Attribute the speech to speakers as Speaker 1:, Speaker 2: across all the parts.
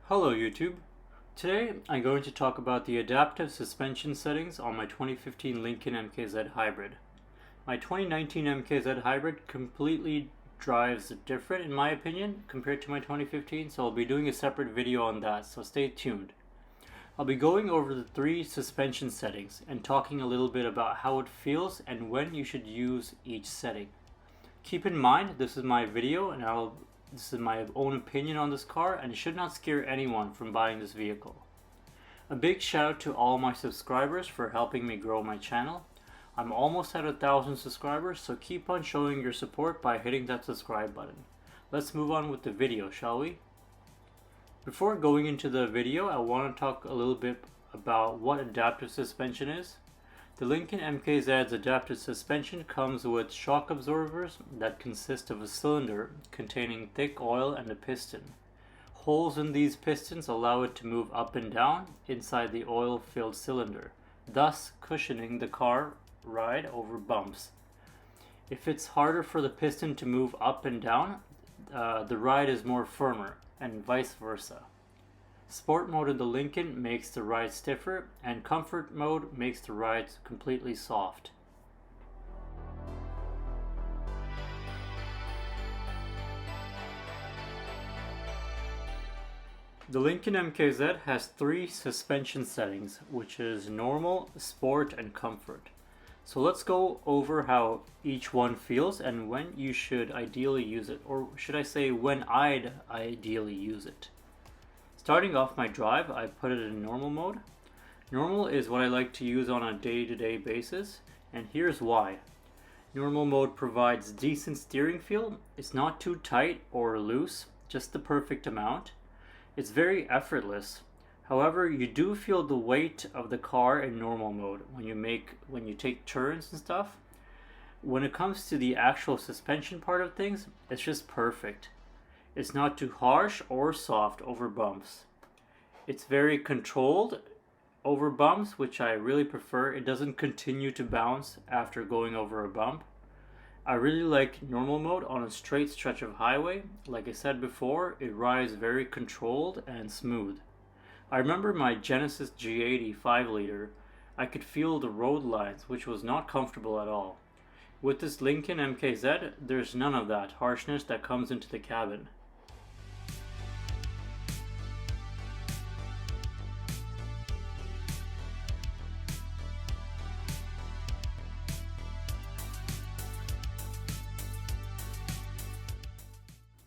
Speaker 1: Hello YouTube. Today I'm going to talk about the adaptive suspension settings on my 2015 Lincoln MKZ Hybrid. My 2019 MKZ Hybrid completely drives different in my opinion compared to my 2015, so I'll be doing a separate video on that, so stay tuned. I'll be going over the three suspension settings and talking a little bit about how it feels and when you should use each setting. Keep in mind this is my video and this is my own opinion on this car, and it should not scare anyone from buying this vehicle. A big shout out to all my subscribers for helping me grow my channel. I'm almost at 1,000 subscribers, so keep on showing your support by hitting that subscribe button. Let's move on with the video, shall we? Before going into the video, I want to talk a little bit about what adaptive suspension is. The Lincoln MKZ's adaptive suspension comes with shock absorbers that consist of a cylinder containing thick oil and a piston. Holes in these pistons allow it to move up and down inside the oil-filled cylinder, thus cushioning the car ride over bumps. If it's harder for the piston to move up and down, the ride is more firmer, and vice versa. Sport mode in the Lincoln makes the ride stiffer, and comfort mode makes the ride completely soft. The Lincoln MKZ has three suspension settings, which is normal, sport, and comfort. So let's go over how each one feels and when you should ideally use it, or should I say when I'd ideally use it. Starting off my drive, I put it in normal mode. Normal is what I like to use on a day-to-day basis, and here's why. Normal mode provides decent steering feel. It's not too tight or loose, just the perfect amount. It's very effortless. However, you do feel the weight of the car in normal mode when you take turns and stuff. When it comes to the actual suspension part of things, it's just perfect. It's not too harsh or soft over bumps. It's very controlled over bumps, which I really prefer. It doesn't continue to bounce after going over a bump. I really like normal mode on a straight stretch of highway. Like I said before, it rides very controlled and smooth. I remember my Genesis G80 5-liter, I could feel the road lines, which was not comfortable at all. With this Lincoln MKZ, there's none of that harshness that comes into the cabin.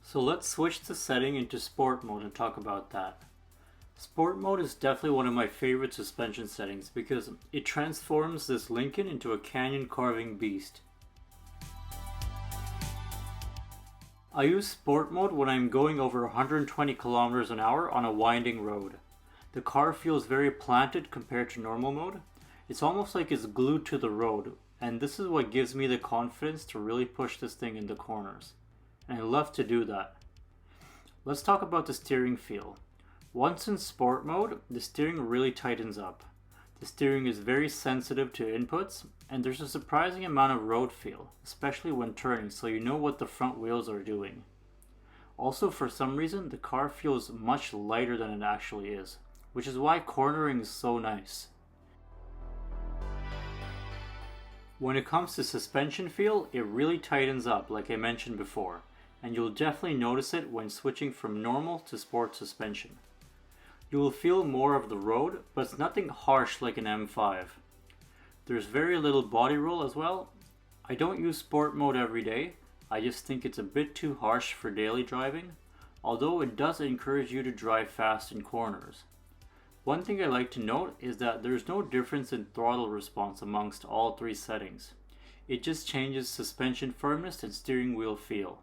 Speaker 1: So let's switch the setting into sport mode and talk about that. Sport mode is definitely one of my favorite suspension settings because it transforms this Lincoln into a canyon carving beast. I use sport mode when I'm going over 120 kilometers an hour on a winding road. The car feels very planted compared to normal mode. It's almost like it's glued to the road, and this is what gives me the confidence to really push this thing in the corners. And I love to do that. Let's talk about the steering feel. Once in sport mode, the steering really tightens up. The steering is very sensitive to inputs, and there's a surprising amount of road feel, especially when turning, so you know what the front wheels are doing. Also, for some reason, the car feels much lighter than it actually is, which is why cornering is so nice. When it comes to suspension feel, it really tightens up like I mentioned before, and you'll definitely notice it when switching from normal to sport suspension. You will feel more of the road, but it's nothing harsh like an M5. There's very little body roll as well. I don't use sport mode every day, I just think it's a bit too harsh for daily driving, although it does encourage you to drive fast in corners. One thing I like to note is that there's no difference in throttle response amongst all three settings. It just changes suspension firmness and steering wheel feel.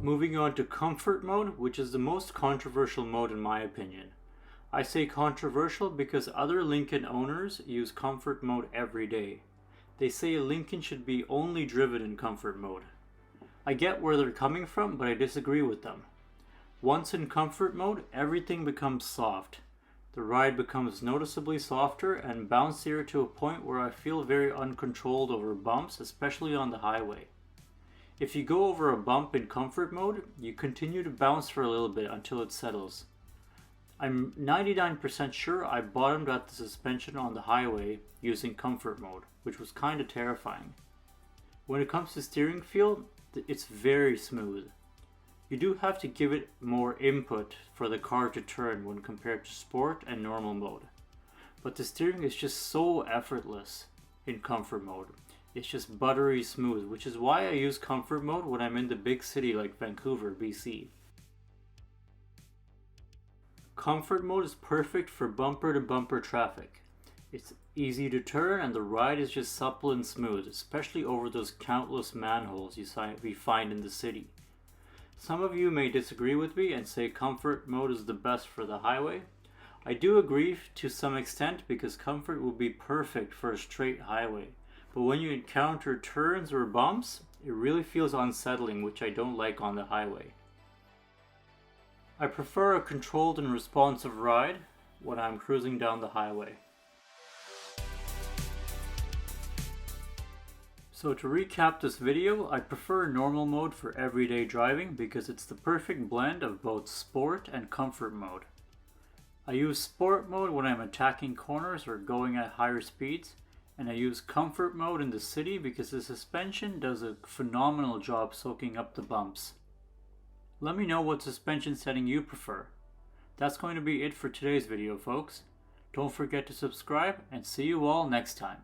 Speaker 1: Moving on to comfort mode, which is the most controversial mode in my opinion. I say controversial because other Lincoln owners use comfort mode every day. They say a Lincoln should be only driven in comfort mode. I get where they're coming from, but I disagree with them. Once in comfort mode, everything becomes soft. The ride becomes noticeably softer and bouncier to a point where I feel very uncontrolled over bumps, especially on the highway. If you go over a bump in comfort mode, you continue to bounce for a little bit until it settles. I'm 99% sure I bottomed out the suspension on the highway using comfort mode, which was kinda terrifying. When it comes to steering feel, it's very smooth. You do have to give it more input for the car to turn when compared to sport and normal mode. But the steering is just so effortless in comfort mode. It's just buttery smooth, which is why I use comfort mode when I'm in the big city like Vancouver, BC. Comfort mode is perfect for bumper to bumper traffic. It's easy to turn and the ride is just supple and smooth, especially over those countless manholes we find in the city. Some of you may disagree with me and say comfort mode is the best for the highway. I do agree to some extent because comfort will be perfect for a straight highway. But when you encounter turns or bumps, it really feels unsettling, which I don't like on the highway. I prefer a controlled and responsive ride when I'm cruising down the highway. So to recap this video, I prefer normal mode for everyday driving because it's the perfect blend of both sport and comfort mode. I use sport mode when I'm attacking corners or going at higher speeds, and I use comfort mode in the city because the suspension does a phenomenal job soaking up the bumps. Let me know what suspension setting you prefer. That's going to be it for today's video, folks. Don't forget to subscribe and see you all next time.